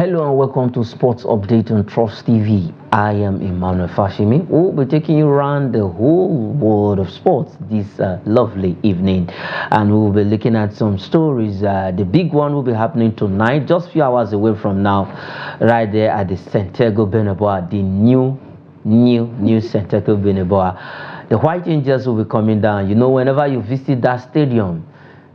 Hello and welcome to Sports Update on Trust TV. I am Emmanuel Fashimi. We'll be taking you around the whole world of sports this lovely evening, and we'll be looking at some stories. The big one will be happening tonight, just a few hours away from now, right there at the Santiago Bernabéu, the new Santiago Bernabéu. The White Angels will be coming down. You know, whenever you visit that stadium,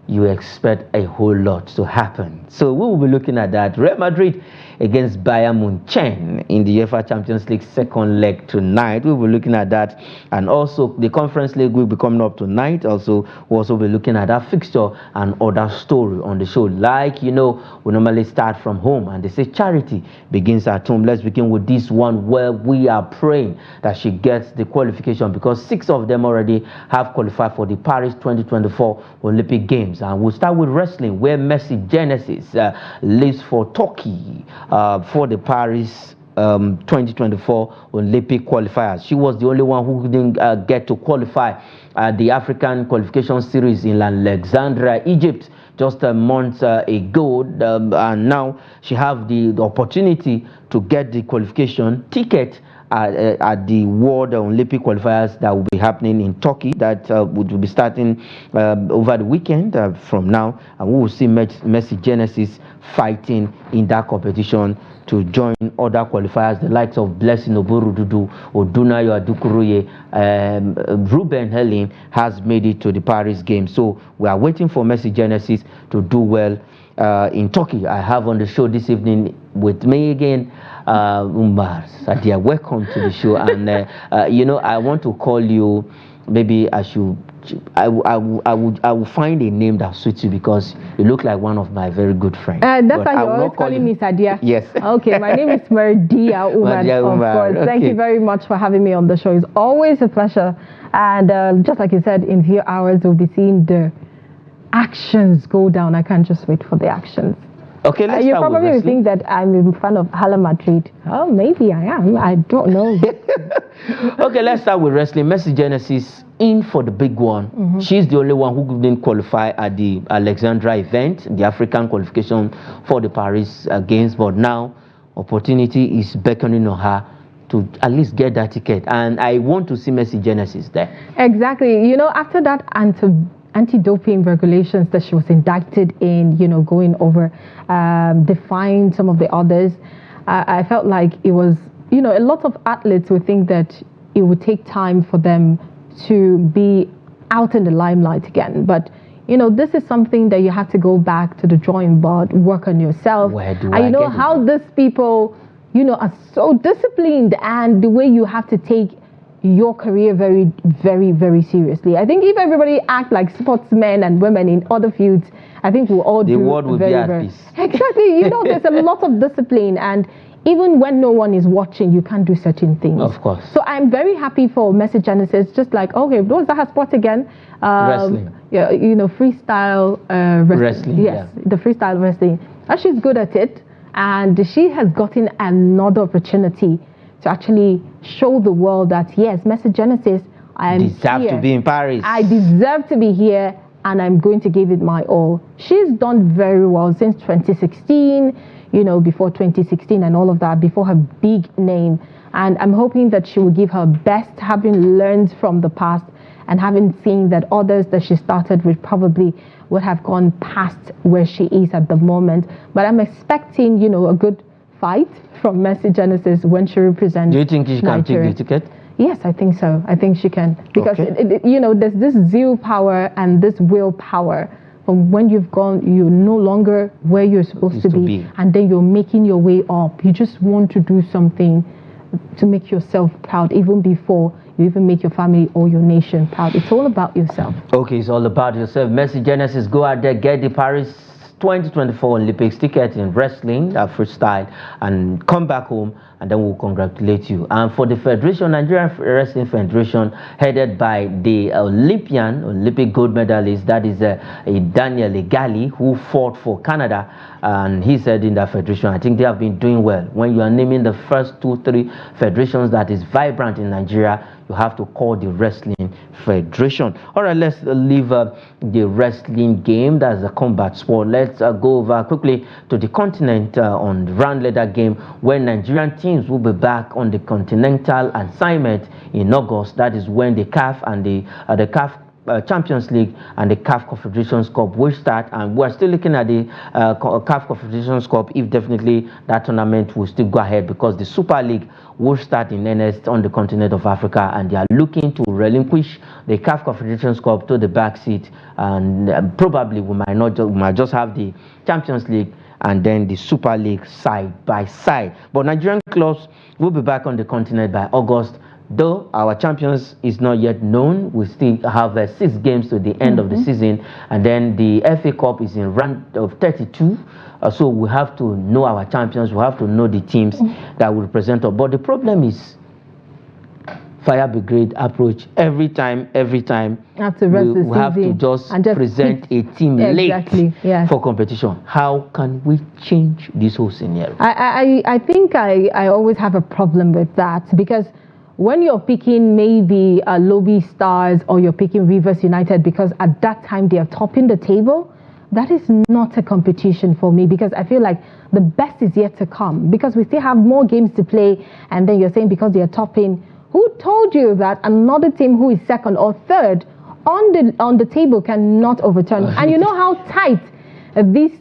you expect a whole lot to happen. So we will be looking at that. Real Madrid against Bayern Munich in the UEFA Champions League second leg tonight. We will be looking at that. And also the Conference League will be coming up tonight. Also, we'll also be looking at that fixture and other story on the show. Like, you know, we normally start from home, and they say charity begins at home. Let's begin with this one where we are praying that she gets the qualification, because 6 of them already have qualified for the Paris 2024 Olympic Games. And we'll start with wrestling, where Messi Genesis lives for Turkey for the Paris 2024 Olympic qualifiers. She was the only one who didn't get to qualify at the African Qualification Series in Alexandria, Egypt, just a month ago, and now she have the opportunity to get the qualification ticket at the World Olympic qualifiers that will be happening in Turkey, that would be starting over the weekend from now, and we will see Messi Genesis fighting in that competition to join other qualifiers, the likes of Blessing Oborududu, Odunayo Adukuruye, Ruben Helen has made it to the Paris Games. So we are waiting for Messi Genesis to do well in Turkey. I have on the show this evening with me again, Umar Sadia. Welcome to the show. And you know, I want to call you, maybe I will find a name that suits you, because you look like one of my very good friends. That's why you're always calling me Sadia. Yes. Okay, my name is Mardia Umar, of course. Okay. Thank you very much for having me on the show. It's always a pleasure. And just like you said, in a few hours we'll be seeing the actions go down. I can't just wait for the actions. Okay, let's you start probably with think that I'm in front of Real Madrid. Oh, maybe I am. I don't know. Okay, let's start with wrestling. Messi Genesis in for the big one. She's the only one who didn't qualify at the Alexandria event, the African qualification for the Paris Games, but now opportunity is beckoning on her to at least get that ticket, and I want to see Messi Genesis there. Exactly. You know, after that anti-doping regulations that she was indicted in, you know, going over, defying some of the others, I felt like it was, you know, a lot of athletes would think that it would take time for them to be out in the limelight again. But, you know, this is something that you have to go back to the drawing board, work on yourself. And you know how these people, you know, are so disciplined, and the way you have to take your career very, very, very seriously. I think if everybody act like sportsmen and women in other fields, I think we'll all the world will be at peace. Exactly. You know, there's a lot of discipline, and even when no one is watching, you can't do certain things. Of course. So I'm very happy for Messi Genesis. Just like, okay, what was that her sport again? Wrestling. Yeah, you know, freestyle wrestling. Yes, yeah. The freestyle wrestling. And she's good at it, and she has gotten another opportunity to actually show the world that, yes, Messi Genesis, I deserve to be in Paris. I deserve to be here, and I'm going to give it my all. She's done very well since 2016, you know, before 2016 and all of that, before her big name. And I'm hoping that she will give her best, having learned from the past and having seen that others that she started with probably would have gone past where she is at the moment. But I'm expecting, you know, a good fight from Messi Genesis when she represents Do you think she can take the ticket? Yes, I think so. I think she can. Because, you know, there's this zeal power and this willpower. From when you've gone, you're no longer where you're supposed to be. And then you're making your way up. You just want to do something to make yourself proud, even before you even make your family or your nation proud. It's all about yourself. Okay, it's all about yourself. Messi Genesis, go out there, get the Paris 2024 Olympics ticket in wrestling, freestyle, and come back home, and then we'll congratulate you. And for the Federation, Nigerian Wrestling Federation, headed by the Olympic gold medalist, that is Daniel Egali, who fought for Canada, and he said in that federation, I think they have been doing well. When you are naming the first 2-3 federations that is vibrant in Nigeria, you have to call the wrestling federation. All right, let's leave the wrestling game. That's a combat sport. Let's go over quickly to the continent on the round leader game, where Nigerian teams will be back on the continental assignment in August. That is when the CAF and the CAF Champions League and the CAF Confederations Cup will start, and we're still looking at the CAF Confederations Cup if definitely that tournament will still go ahead, because the Super League will start in earnest on the continent of Africa, and they are looking to relinquish the CAF Confederations Cup to the back seat, and probably we might just have the Champions League and then the Super League side by side. But Nigerian clubs will be back on the continent by August. Though our champions is not yet known, we still have 6 games to the end of the season, and then the FA Cup is in round of 32. So we have to know our champions, we have to know the teams that will represent us. But the problem is fire brigade approach every time. After we have to just present a team late for competition. How can we change this whole scenario? I think I always have a problem with that, because when you're picking maybe Lobby Stars or you're picking Rivers United because at that time they are topping the table, that is not a competition for me, because I feel like the best is yet to come, because we still have more games to play. And then you're saying because they are topping, who told you that another team who is second or third on the table cannot overturn? And you know how tight these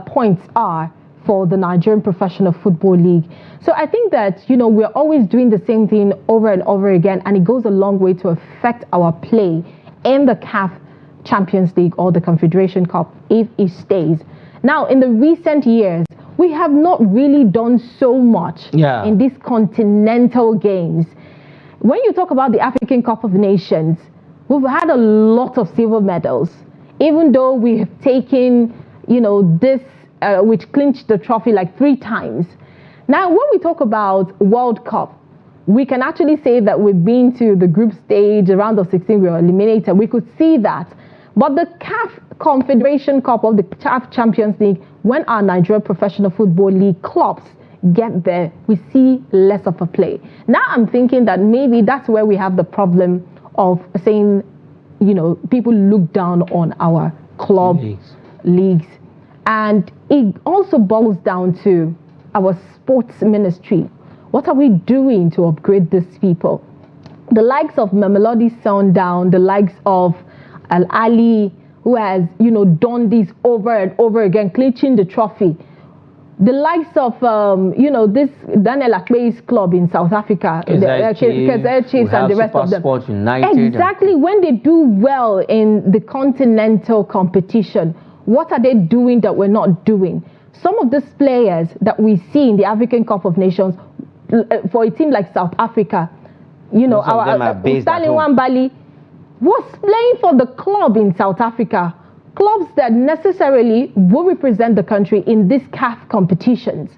points are for the Nigerian Professional Football League. So I think that, we're always doing the same thing over and over again, and it goes a long way to affect our play in the CAF Champions League or the Confederation Cup if it stays. Now, in the recent years, we have not really done so much in these continental games. When you talk about the African Cup of Nations, we've had a lot of silver medals, even though we have taken, which clinched the trophy like 3 times. Now, when we talk about World Cup, we can actually say that we've been to the group stage, a round of 16, we were eliminated. We could see that. But the CAF Confederation Cup or the CAF Champions League, when our Nigerian Professional Football League clubs get there, we see less of a play. Now I'm thinking that maybe that's where we have the problem of saying, people look down on our club leagues. And it also boils down to our sports ministry. What are we doing to upgrade these people? The likes of Mamelodi Sundown, the likes of Al Ali, who has, done this over and over again, clinching the trophy. The likes of, this Daniel Akpe's club in South Africa, the Chiefs and the rest of them. Exactly, when they do well in the continental competition, what are they doing that we're not doing? Some of these players that we see in the African Cup of Nations, for a team like South Africa, our Stanley Wambali was playing for the club in South Africa, clubs that necessarily will represent the country in these CAF competitions.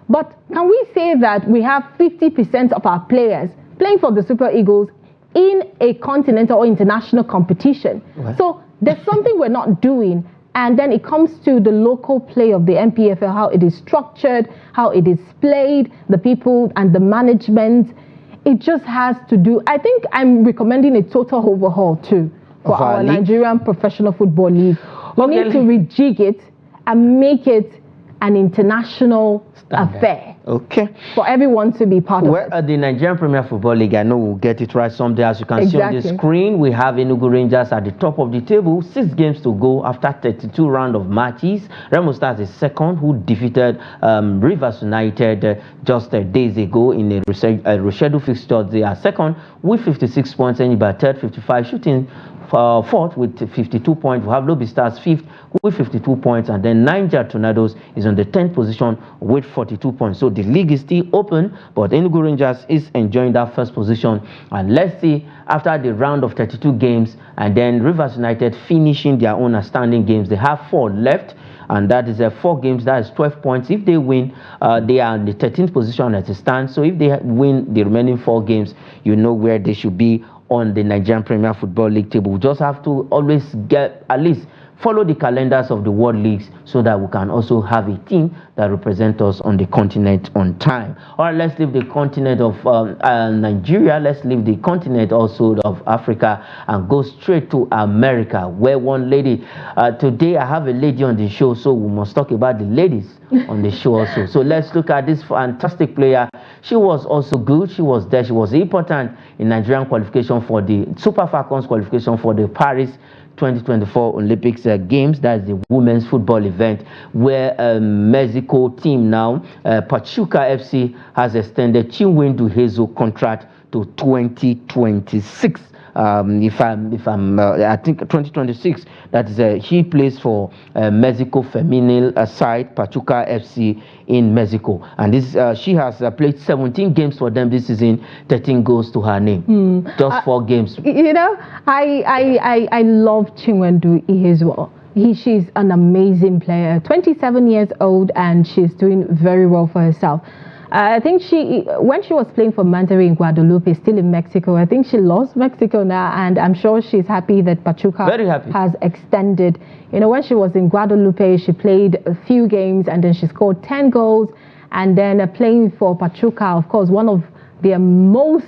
But can we say that we have 50% of our players playing for the Super Eagles in a continental or international competition? What? So there's something we're not doing. And then it comes to the local play of the NPFL, how it is structured, how it is played, the people and the management. It just has to do, I think I'm recommending a total overhaul too for our Nigerian Professional Football League. We need to rejig it and make it an international affair. Okay. For everyone to be part of it. The Nigerian Premier Football League, I know we'll get it right someday. As you can see on the screen, we have Enugu Rangers at the top of the table. 6 games to go after 32 rounds of matches. Remo Stars is second, who defeated Rivers United just days ago in a rescheduled fixture. They are second with 56 points, and by third, 55, shooting fourth with 52 points. We have Lobby Stars fifth with 52 points, and then Niger Tornadoes is on the 10th position with 42 points. So the league is still open, but Enugu Rangers is enjoying that first position. And let's see, after the round of 32 games, and then Rivers United finishing their own outstanding games, they have 4 left, and that is 4 games, that is 12 points. If they win, they are in the 13th position as it stands. So if they win the remaining 4 games, you know where they should be on the Nigerian Premier Football League table. We just have to always get at least follow the calendars of the world leagues so that we can also have a team that represents us on the continent on time. All right, let's leave the continent of Nigeria. Let's leave the continent also of Africa and go straight to America, where one lady, today I have a lady on the show, so we must talk about the ladies on the show also. So let's look at this fantastic player. She was also good. She was there. She was important in Nigerian qualification for the Super Falcons qualification for the Paris 2024 Olympics Games. That's the women's football event where Mexico team now, Pachuca FC, has extended Chinwendu Hezo contract to 2026. I think 2026. That is, he plays for Mexico feminine side, Pachuca FC in Mexico, and this she has played 17 games for them this season, 13 goals to her name. Just 4 games. You know, I love Chinwendu Ihezuo. She's an amazing player, 27 years old, and she's doing very well for herself. I think when she was playing for Monterrey in Guadalupe, still in Mexico, I think she lost Mexico now, and I'm sure she's happy that Pachuca has extended. You know, when she was in Guadalupe, she played a few games, and then she scored 10 goals, and then playing for Pachuca, of course, one of their most,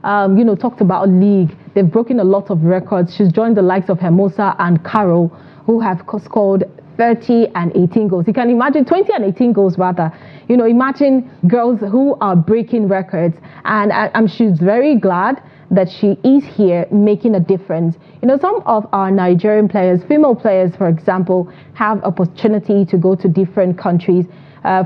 talked about league. They've broken a lot of records. She's joined the likes of Hermosa and Carol, who have scored 30 and 18 goals. You can imagine 20 and 18 goals rather. You know, imagine girls who are breaking records, and she's very glad that she is here making a difference. You know, some of our Nigerian players, female players, for example, have opportunity to go to different countries.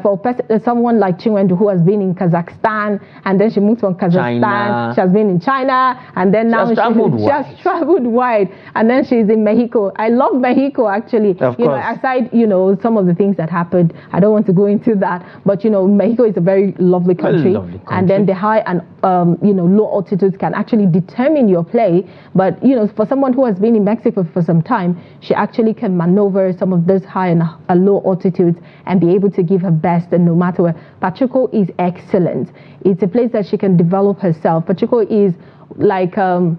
For someone like Chinwendu, who has been in Kazakhstan, and then she moved from Kazakhstan, China. She has been in China, and then now she has traveled wide, and then she's in Mexico. I love Mexico, actually. Of course. Aside, some of the things that happened, I don't want to go into that, but, Mexico is a very lovely country. And then the high and, low altitudes can actually determine your play. But, for someone who has been in Mexico for some time, she actually can maneuver some of those high and low altitudes and be able to give her best, and no matter where. Pachuco is excellent. It's a place that she can develop herself. Pachuco is like, when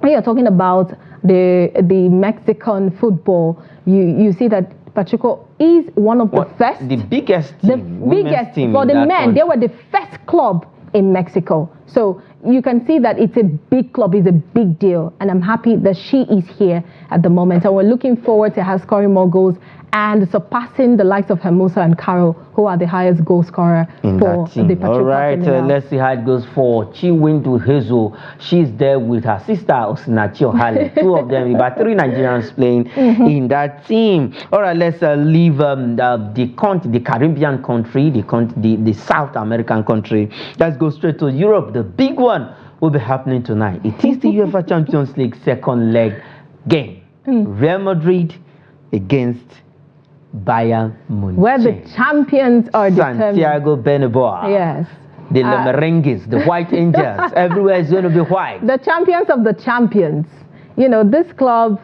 you're talking about the Mexican football, you see that Pachuco is one of the first, the biggest team for the men. They were the first club in Mexico. So you can see that it's a big club, it's a big deal, and I'm happy that she is here at the moment, and we're looking forward to her scoring more goals and surpassing the likes of Hermosa and Carol, who are the highest goal scorer for the Pachuca. All right, let's see how it goes for Chinwendu Hezo. She's there with her sister Osinachi Ohale. 2 of them, about 3 Nigerians playing in that team. All right, let's leave the Caribbean country, the South American country. Let's go straight to Europe. The big one will be happening tonight. It is the UEFA Champions League second leg game. Real Madrid against Bayern Munich, where the champions are determined. Santiago Bernabéu. Yes. The Merengues, the White Angels. Everywhere is going to be white. The champions of the champions. This club,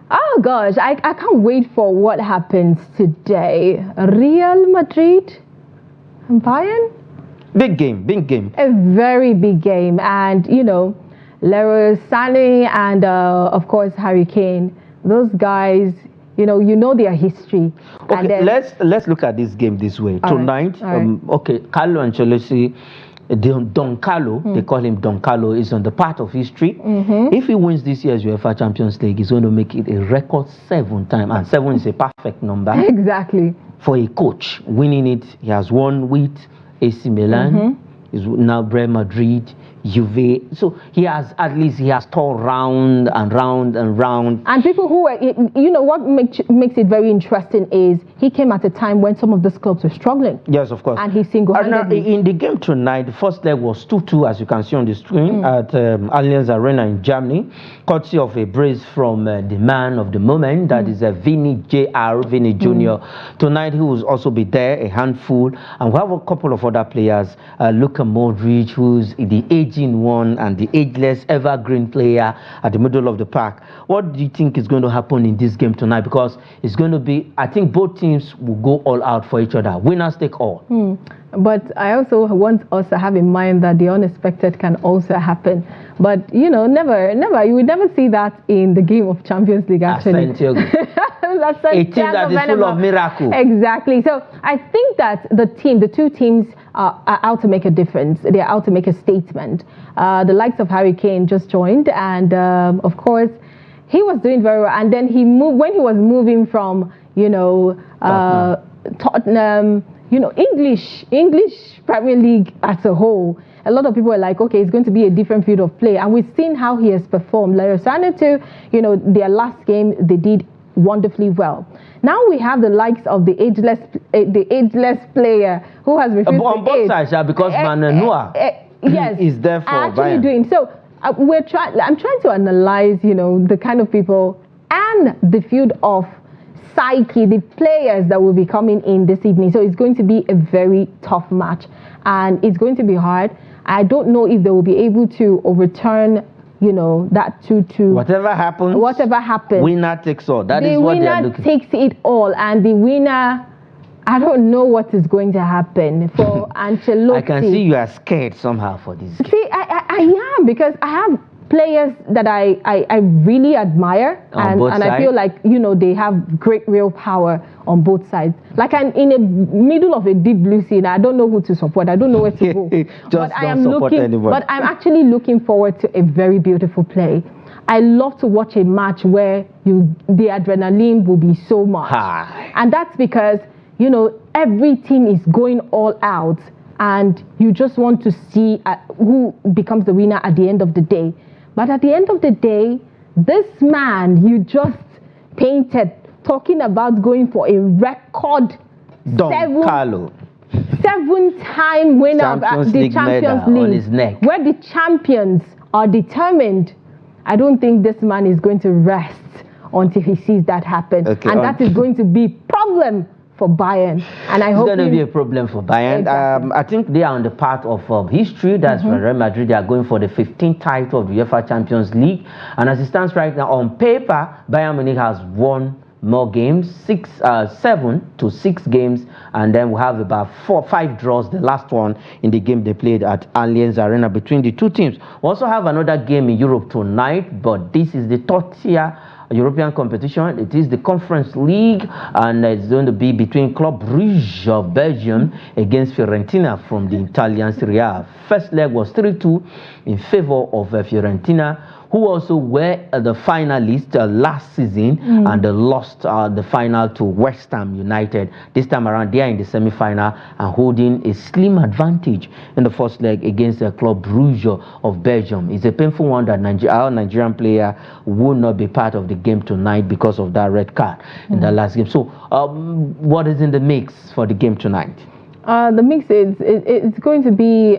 oh gosh, I can't wait for what happens today. Real Madrid and Bayern? Big game. A very big game. And, Leroy Sané and, of course, Harry Kane. Those guys, you know their history. Okay, then, let's look at this game this way. Tonight, Carlo Ancelotti, Don Carlo, they call him Don Carlo, is on the part of history. If he wins this year's UEFA Champions League, he's going to make it a record 7 times, and 7 is a perfect number. Exactly. For a coach, winning it, he has won with AC Milan, is now Real Madrid, Juve. So he has toured round and round and round. And people who were, what makes it very interesting is he came at a time when some of these clubs were struggling. Yes, of course. And he single-handedly. In the game tonight, the first leg was 2-2, as you can see on the screen, at Allianz Arena in Germany, courtesy of a brace from the man of the moment, that is Vini Jr. Tonight he will also be there, a handful, and we have a couple of other players, Luka Modric, who's the aging one and the ageless evergreen player at the middle of the park. What do you think is going to happen in this game tonight? Because it's going to be, I think both teams will go all out for each other. Winners take all. But I also want us to have in mind that the unexpected can also happen. But, never, you would never see that in the game of Champions League, actually. Santiago. That's a team that is full of miracles. Exactly. So I think that the two teams are out to make a difference. They are out to make a statement. The likes of Harry Kane just joined, and of course, he was doing very well. And then he moved when he was moving from Tottenham, English Premier League as a whole. A lot of people are like, okay, it's going to be a different field of play, and we've seen how he has performed. Laosana too, their last game they did wonderfully well. Now we have the likes of the ageless player who has refused on both sides, because Mananoa yes, is there for actually Bayern. doing so. I'm trying to analyze, the kind of people and the field of psyche, the players that will be coming in this evening. So it's going to be a very tough match, and it's going to be hard. I don't know if they will be able to overturn, that 2-2. Whatever happens, winner takes all. That is what they are looking. The winner takes it all, and the winner, I don't know what is going to happen for Ancelotti. I can see you are scared somehow for this game. See, I am, because I have players that I really admire, and I feel like they have great real power on both sides. Like I'm in the middle of a deep blue sea, and I don't know who to support. I don't know where to go. But I'm actually looking forward to a very beautiful play. I love to watch a match where the adrenaline will be so much, and that's because every team is going all out, and you just want to see who becomes the winner at the end of the day. But at the end of the day, this man you just painted, talking about going for a record seven-time winner of the Champions League, on his neck, where the champions are determined. I don't think this man is going to rest until he sees that happen. Okay, and that is going to be a problem for Bayern, and I hope it's going to be a problem for Bayern. Exactly. I think they are on the path of history. That's Real Madrid. They are going for the 15th title of the UEFA Champions League, and as it stands right now, on paper, Bayern Munich has won more games, 7 to 6 games, and then we have about 5 draws. The last one in the game they played at Allianz Arena between the two teams. We also have another game in Europe tonight, but this is the third tier European competition. It is the Conference League, and it's going to be between Club Brugge of Belgium against Fiorentina from the Italian Serie A. First leg was 3-2 in favor of Fiorentina, who also were the finalists last season, and they lost the final to West Ham United. This time around, they are in the semi-final and holding a slim advantage in the first leg against the Club Brugge of Belgium. It's a painful one that our Nigerian player will not be part of the game tonight because of that red card in the last game. So, what is in the mix for the game tonight? The mix is it's going to be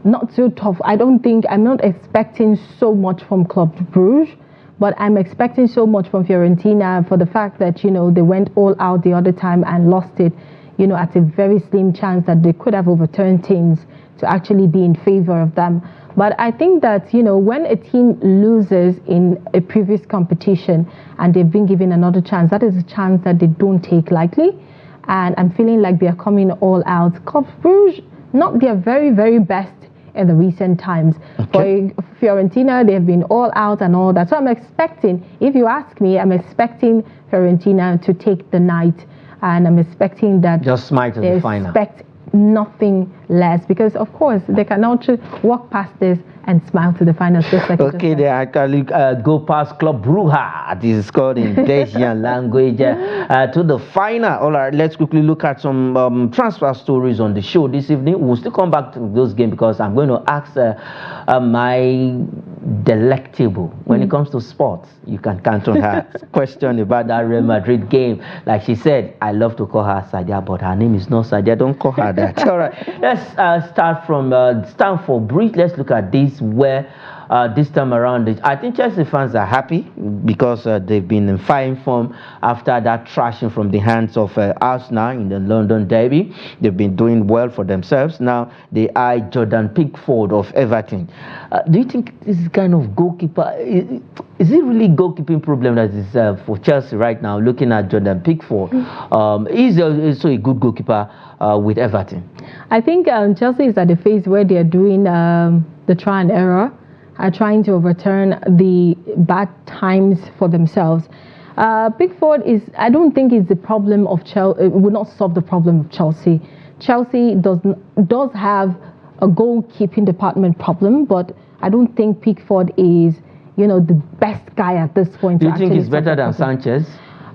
not so tough. I'm not expecting so much from Club Brugge, but I'm expecting so much from Fiorentina for the fact that, they went all out the other time and lost it, at a very slim chance that they could have overturned teams to actually be in favor of them. But I think that, when a team loses in a previous competition and they've been given another chance, that is a chance that they don't take lightly. And I'm feeling like they're coming all out. Club Brugge, not their very, very best in the recent times. Okay. For Fiorentina, they have been all out and all that. So I'm expecting, if you ask me, I'm expecting Fiorentina to take the night, and I'm expecting that just smite to the final. Expect nothing less, because of course they can also walk past this and smile to the finals. Just like okay, they actually go past Club Brugge. This is called in Belgian language to the final. All right, let's quickly look at some transfer stories on the show this evening. We'll still come back to those games because I'm going to ask my delectable when it comes to sports. You can count on her. Question about that Real Madrid game. Like she said, I love to call her Sadia, but her name is not Sadia. Don't call her that. All right, let's start from Stamford Bridge. Let's look at this, where this time around, I think Chelsea fans are happy because they've been in fine form after that thrashing from the hands of Arsenal in the London derby. They've been doing well for themselves. Now they eye Jordan Pickford of Everton. Do you think this is kind of goalkeeper? Is it really goalkeeping problem that is for Chelsea right now? Looking at Jordan Pickford, he's also a good goalkeeper with Everton. I think Chelsea is at the phase where they are doing the try and error, are trying to overturn the bad times for themselves. Pickford I don't think it's the problem of Chelsea. It will not solve the problem of Chelsea. Chelsea does have a goalkeeping department problem, but I don't think Pickford is, the best guy at this point. Do you think he's better than Sanchez?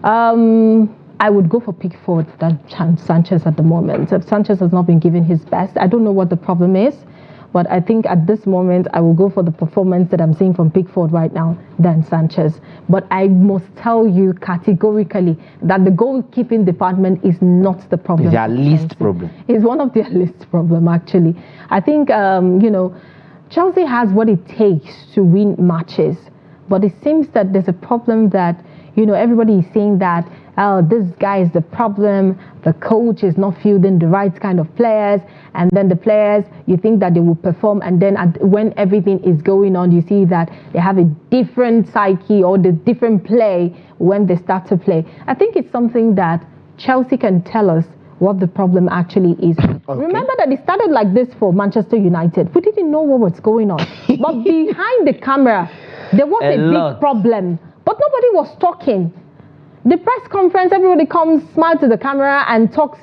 I would go for Pickford than Sanchez at the moment. Sanchez has not been given his best. I don't know what the problem is, but I think at this moment I will go for the performance that I'm seeing from Pickford right now than Sanchez. But I must tell you categorically that the goalkeeping department is not the problem. It's their least problem. It's one of their least problem, actually. I think, Chelsea has what it takes to win matches, but it seems that there's a problem that, everybody is saying that, oh, this guy is the problem, the coach is not fielding the right kind of players, and then the players, you think that they will perform, and then when everything is going on, you see that they have a different psyche or the different play when they start to play. I think it's something that Chelsea can tell us what the problem actually is. Okay. Remember that it started like this for Manchester United. We didn't know what was going on. But behind the camera, there was a big problem. But nobody was talking. The press conference, everybody comes, smiles to the camera and talks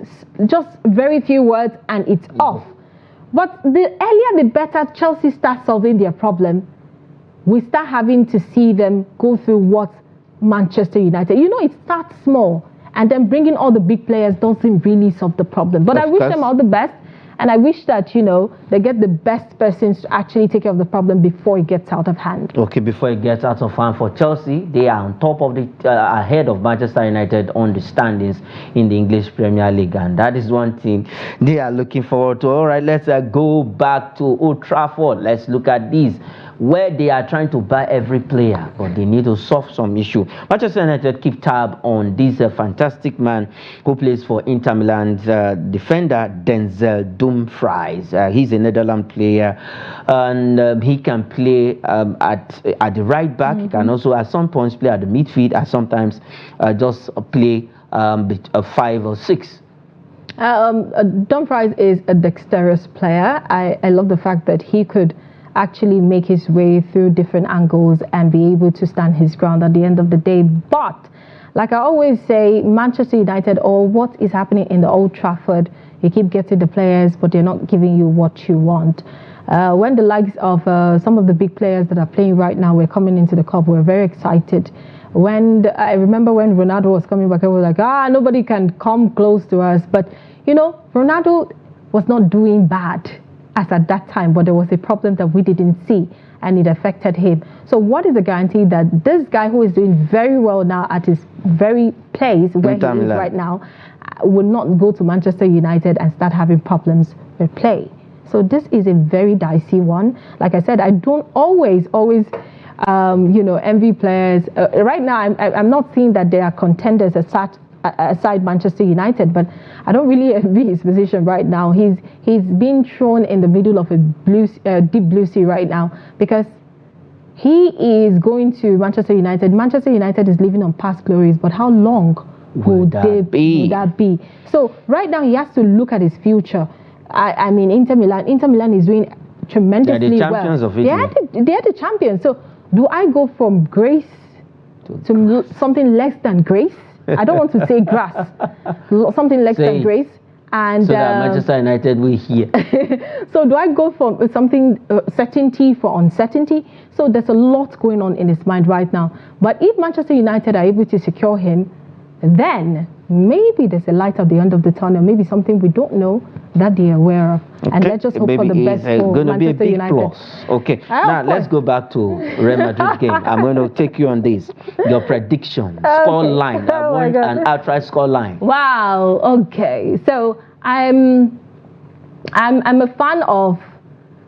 just very few words and it's off. But the earlier the better Chelsea starts solving their problem, we start having to see them go through what Manchester United. It starts small and then bringing all the big players doesn't really solve the problem. But I wish them all the best. And I wish that, they get the best persons to actually take care of the problem before it gets out of hand. Okay, before it gets out of hand for Chelsea, they are on top of ahead of Manchester United on the standings in the English Premier League. And that is one thing they are looking forward to. All right, let's go back to Old Trafford. Let's look at this, where they are trying to buy every player, but they need to solve some issue. Manchester United keep tab on this fantastic man who plays for Inter Milan's defender, Denzel Dumfries. He's a Netherlands player, and he can play at the right back. He can also at some points play at the midfield, and sometimes just play 5 or 6. Dumfries is a dexterous player. I love the fact that he could actually make his way through different angles and be able to stand his ground at the end of the day. But like I always say, Manchester United, or what is happening in the Old Trafford, you keep getting the players, but they're not giving you what you want. When the likes of some of the big players that are playing right now were coming into the club, we're very excited. I remember when Ronaldo was coming back, I was like, nobody can come close to us. But, Ronaldo was not doing bad as at that time, but there was a problem that we didn't see and it affected him. So what is the guarantee that this guy who is doing very well now at his very place where he is right now will not go to Manchester United and start having problems with play? So this is a very dicey one. Like I said, I don't always envy players. Right now, I'm not seeing that they are contenders aside Manchester United, but I don't really envy his position right now. He's being thrown in the middle of a deep blue sea right now because he is going to Manchester United. Manchester United is living on past glories, but how long would that be? So right now he has to look at his future. I mean, Inter Milan is doing tremendously well. They're the champions of Italy. They are the champions. So do I go from grace to something less than grace? I don't want to say grass, something less than grace. And, so that Manchester United will hear. So do I go from something certainty for uncertainty? So there's a lot going on in his mind right now. But if Manchester United are able to secure him, then maybe there's a light at the end of the tunnel, maybe something we don't know that they're aware of. Okay. And let's just hope for the best for going to be a big United. Plus. Okay, now let's go back to Real Madrid game. I'm going to take you on this. Your prediction, score line. I want an outright score line. Wow. Okay. So I'm a fan of.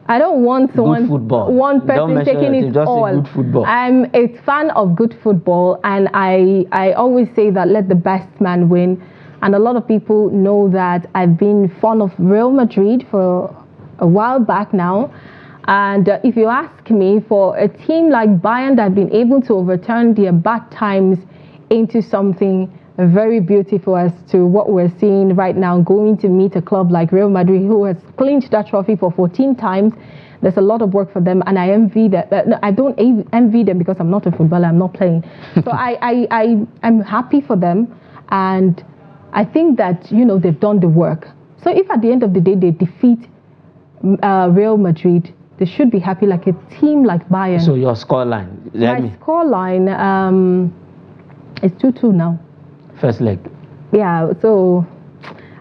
I don't want one person taking it all. Good football. I'm a fan of good football, and I always say that let the best man win. And a lot of people know that I've been fond of Real Madrid for a while back now. And if you ask me, for a team like Bayern that have been able to overturn their bad times into something very beautiful as to what we're seeing right now, going to meet a club like Real Madrid who has clinched that trophy for 14 times, There's a lot of work for them, and I envy that. No, I don't envy them because I'm not a footballer. I'm not playing. So I'm happy for them, and I think that they've done the work. So if at the end of the day they defeat Real Madrid, they should be happy like a team like Bayern. So your scoreline? My scoreline is 2-2 now. First leg. Yeah, so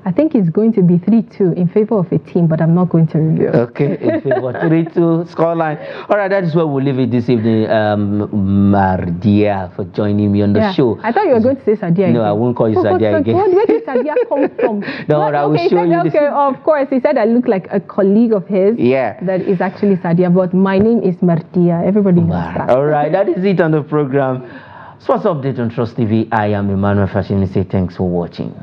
I think it's going to be 3-2 in favor of a team, but I'm not going to reveal. Okay, in favor 3-2 scoreline. All right, that is where we'll leave it this evening. Mardia, for joining me on the show. I thought you were going to say Sadia. No, I won't call you Sadia again. Where did Sadia come from? No, I will show you. Okay, of course. He said I look like a colleague of his. Yeah. That is actually Sadia, but my name is Mardia. Everybody knows that. All right, that is it on the program. Sports Update on Trust TV. I am Emmanuel Fashimi. Say thanks for watching.